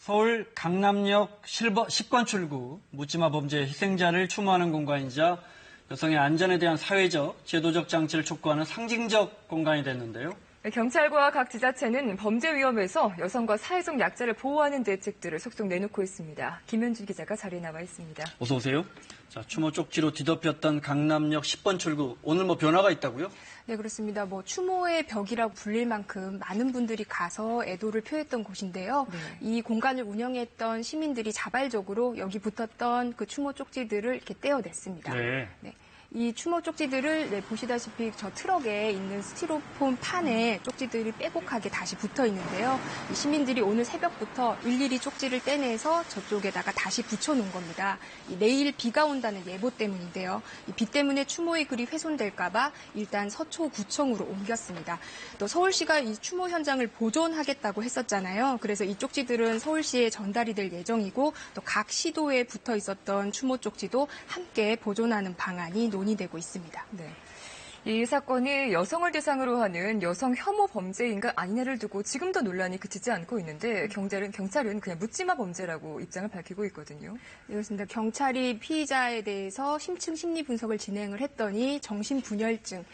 서울 강남역 10번 출구 묻지마 범죄 희생자를 추모하는 공간이자 여성의 안전에 대한 사회적, 제도적 장치를 촉구하는 상징적 공간이 됐는데요. 경찰과 각 지자체는 범죄 위험에서 여성과 사회적 약자를 보호하는 대책들을 속속 내놓고 있습니다. 김현주 기자가 자리에 나와 있습니다. 어서 오세요. 자, 추모 쪽지로 뒤덮였던 강남역 10번 출구, 오늘 변화가 있다고요? 네, 그렇습니다. 추모의 벽이라고 불릴 만큼 많은 분들이 가서 애도를 표했던 곳인데요. 네. 이 공간을 운영했던 시민들이 자발적으로 여기 붙었던 그 추모 쪽지들을 이렇게 떼어냈습니다. 네. 네. 이 추모 쪽지들을 보시다시피 저 트럭에 있는 스티로폼 판에 쪽지들이 빼곡하게 다시 붙어 있는데요. 이 시민들이 오늘 새벽부터 일일이 쪽지를 떼내서 저쪽에다가 다시 붙여놓은 겁니다. 내일 비가 온다는 예보 때문인데요. 이 비 때문에 추모의 글이 훼손될까봐 일단 서초구청으로 옮겼습니다. 또 서울시가 이 추모 현장을 보존하겠다고 했었잖아요. 그래서 이 쪽지들은 서울시에 전달이 될 예정이고 또 각 시도에 붙어 있었던 추모 쪽지도 함께 보존하는 방안이 논의되고 있습니다. 네. 이 사건이 여성을 대상으로 하는 여성 혐오 범죄인가 아니냐를 두고 지금도 논란이 그치지 않고 있는데 경찰은 그냥 묻지마 범죄라고 입장을 밝히고 있거든요. 네, 그렇습니다. 경찰이 피의자에 대해서 심층 심리 분석을 진행을 했더니 정신분열증,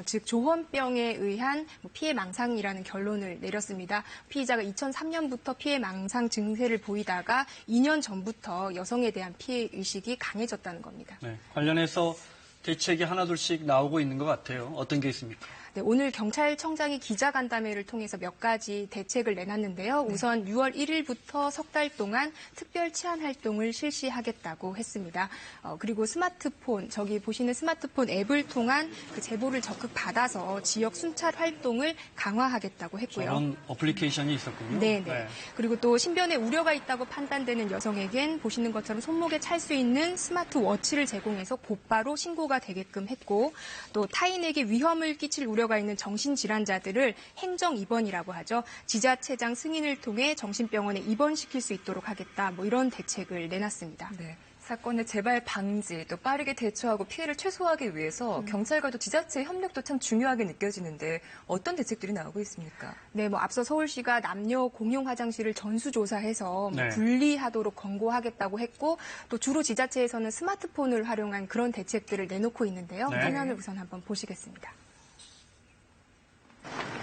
즉 조현병에 의한 피해 망상이라는 결론을 내렸습니다. 피의자가 2003년부터 피해 망상 증세를 보이다가 2년 전부터 여성에 대한 피해 의식이 강해졌다는 겁니다. 네, 관련해서 대책이 하나둘씩 나오고 있는 것 같아요. 어떤 게 있습니까? 네, 오늘 경찰청장이 기자간담회를 통해서 몇 가지 대책을 내놨는데요. 우선 6월 1일부터 석 달 동안 특별 치안 활동을 실시하겠다고 했습니다. 그리고 스마트폰, 저기 보시는 스마트폰 앱을 통한 그 제보를 적극 받아서 지역 순찰 활동을 강화하겠다고 했고요. 저런 어플리케이션이 있었군요. 네. 그리고 또 신변에 우려가 있다고 판단되는 여성에겐 보시는 것처럼 손목에 찰 수 있는 스마트워치를 제공해서 곧바로 신고가 되게끔 했고 또 타인에게 위험을 끼칠 우려가 있는 정신질환자들을 행정 입원이라고 하죠. 지자체장 승인을 통해 정신병원에 입원시킬 수 있도록 하겠다. 이런 대책을 내놨습니다. 네. 사건의 재발 방지, 또 빠르게 대처하고 피해를 최소화하기 위해서 경찰과도 지자체 협력도 참 중요하게 느껴지는데 어떤 대책들이 나오고 있습니까? 네, 앞서 서울시가 남녀 공용 화장실을 전수조사해서 네. 분리하도록 권고하겠다고 했고 또 주로 지자체에서는 스마트폰을 활용한 그런 대책들을 내놓고 있는데요. 네. 화면을 우선 한번 보시겠습니다.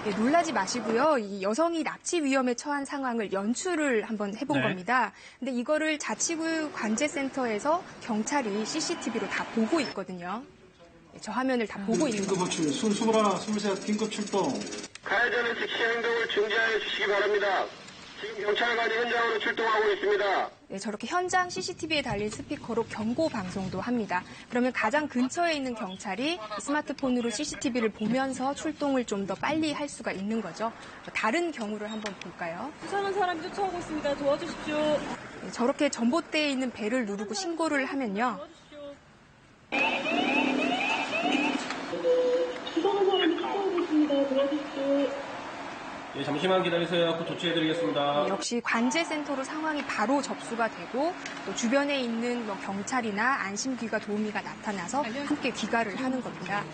네, 놀라지 마시고요. 이 여성이 납치 위험에 처한 상황을 연출을 한번 해본 네. 겁니다. 근데 이거를 자치구 관제센터에서 경찰이 CCTV로 다 보고 있거든요. 네, 저 화면을 다 보고 있는 긴급 겁니다. 호출, 21, 23 긴급 출동. 가해자는 즉시 행동을 중지하여 주시기 바랍니다. 지금 경찰관이 현장으로 출동하고 있습니다. 네, 저렇게 현장 CCTV에 달린 스피커로 경고 방송도 합니다. 그러면 가장 근처에 있는 경찰이 스마트폰으로 CCTV를 보면서 출동을 좀 더 빨리 할 수가 있는 거죠. 다른 경우를 한번 볼까요? 수상한 사람이 쫓아오고 있습니다. 도와주십시오. 네, 저렇게 전봇대에 있는 벨을 누르고 신고를 하면요. 수상한 사람이 쫓아오고 있습니다. 도와주십시오. 예, 잠시만 기다리세요. 곧 조치해드리겠습니다. 역시 관제센터로 상황이 바로 접수가 되고 또 주변에 있는 경찰이나 안심귀가 도우미가 나타나서 함께 귀가를 하는 겁니다.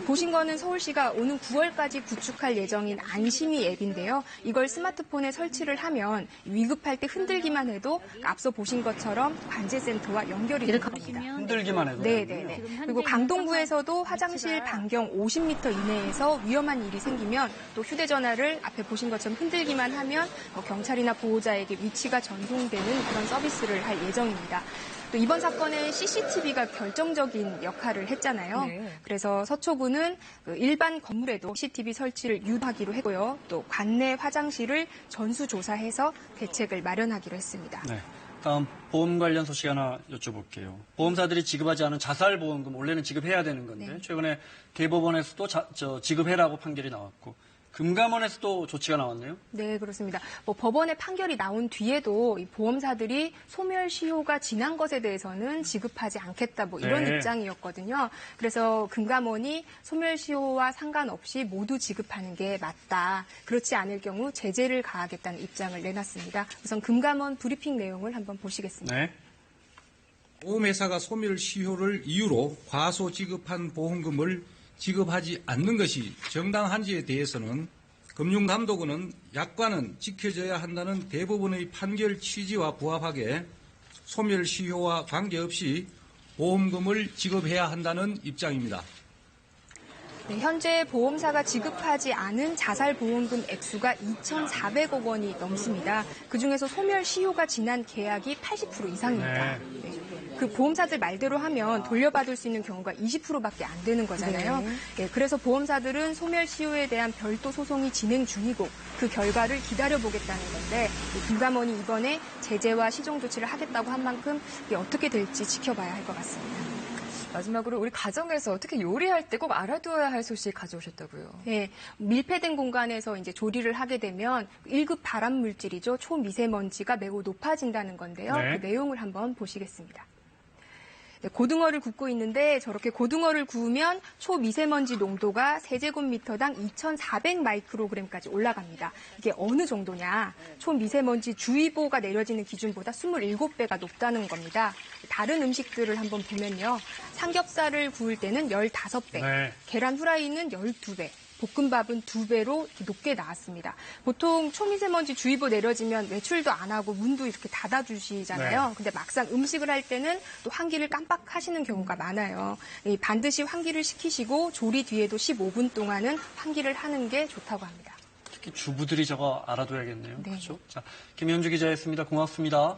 보신 거는 서울시가 오는 9월까지 구축할 예정인 안심이 앱인데요. 이걸 스마트폰에 설치를 하면 위급할 때 흔들기만 해도 앞서 보신 것처럼 관제센터와 연결이 되는 겁니다. 흔들기만 해도. 네네네. 그리고 강동구에서도 화장실 반경 50m 이내에서 위험한 일이 생기면 또 휴대전화를 앞에 보신 것처럼 흔들기만 하면 경찰이나 보호자에게 위치가 전송되는 그런 서비스를 할 예정입니다. 또 이번 사건에 CCTV가 결정적인 역할을 했잖아요. 네. 그래서 서초구는 일반 건물에도 CCTV 설치를 유도하기로 했고요. 또 관내 화장실을 전수조사해서 대책을 마련하기로 했습니다. 네. 다음 보험 관련 소식 하나 여쭤볼게요. 보험사들이 지급하지 않은 자살보험금 원래는 지급해야 되는 건데 네. 최근에 대법원에서도 지급해라고 판결이 나왔고 금감원에서도 조치가 나왔네요. 네, 그렇습니다. 법원의 판결이 나온 뒤에도 이 보험사들이 소멸시효가 지난 것에 대해서는 지급하지 않겠다 이런 네. 입장이었거든요. 그래서 금감원이 소멸시효와 상관없이 모두 지급하는 게 맞다. 그렇지 않을 경우 제재를 가하겠다는 입장을 내놨습니다. 우선 금감원 브리핑 내용을 한번 보시겠습니다. 네. 보험회사가 소멸시효를 이유로 과소 지급한 보험금을 지급하지 않는 것이 정당한지에 대해서는 금융감독원은 약관은 지켜져야 한다는 대법원의 판결 취지와 부합하게 소멸시효와 관계없이 보험금을 지급해야 한다는 입장입니다. 네, 현재 보험사가 지급하지 않은 자살보험금 액수가 2,400억 원이 넘습니다. 그중에서 소멸시효가 지난 계약이 80% 이상입니다. 네. 그 보험사들 말대로 하면 돌려받을 수 있는 경우가 20%밖에 안 되는 거잖아요. 네, 그래서 보험사들은 소멸시효에 대한 별도 소송이 진행 중이고 그 결과를 기다려보겠다는 건데 금감원이 이번에 제재와 시정 조치를 하겠다고 한 만큼 이게 어떻게 될지 지켜봐야 할 것 같습니다. 마지막으로 우리 가정에서 특히 요리할 때 꼭 알아두어야 할 소식 가져오셨다고요. 네, 밀폐된 공간에서 이제 조리를 하게 되면 1급 발암 물질이죠. 초미세먼지가 매우 높아진다는 건데요. 네. 그 내용을 한번 보시겠습니다. 네, 고등어를 굽고 있는데 저렇게 고등어를 구우면 초미세먼지 농도가 세제곱미터당 2,400 마이크로그램까지 올라갑니다. 이게 어느 정도냐? 초미세먼지 주의보가 내려지는 기준보다 27배가 높다는 겁니다. 다른 음식들을 한번 보면요. 삼겹살을 구울 때는 15배, 네. 계란 후라이는 12배, 볶음밥은 2배로 이렇게 높게 나왔습니다. 보통 초미세먼지 주의보 내려지면 외출도 안 하고 문도 이렇게 닫아주시잖아요. 네. 근데 막상 음식을 할 때는 또 환기를 깜빡하시는 경우가 많아요. 반드시 환기를 시키시고 조리 뒤에도 15분 동안은 환기를 하는 게 좋다고 합니다. 특히 주부들이 저거 알아둬야겠네요. 네. 그렇죠? 자, 김현주 기자였습니다. 고맙습니다.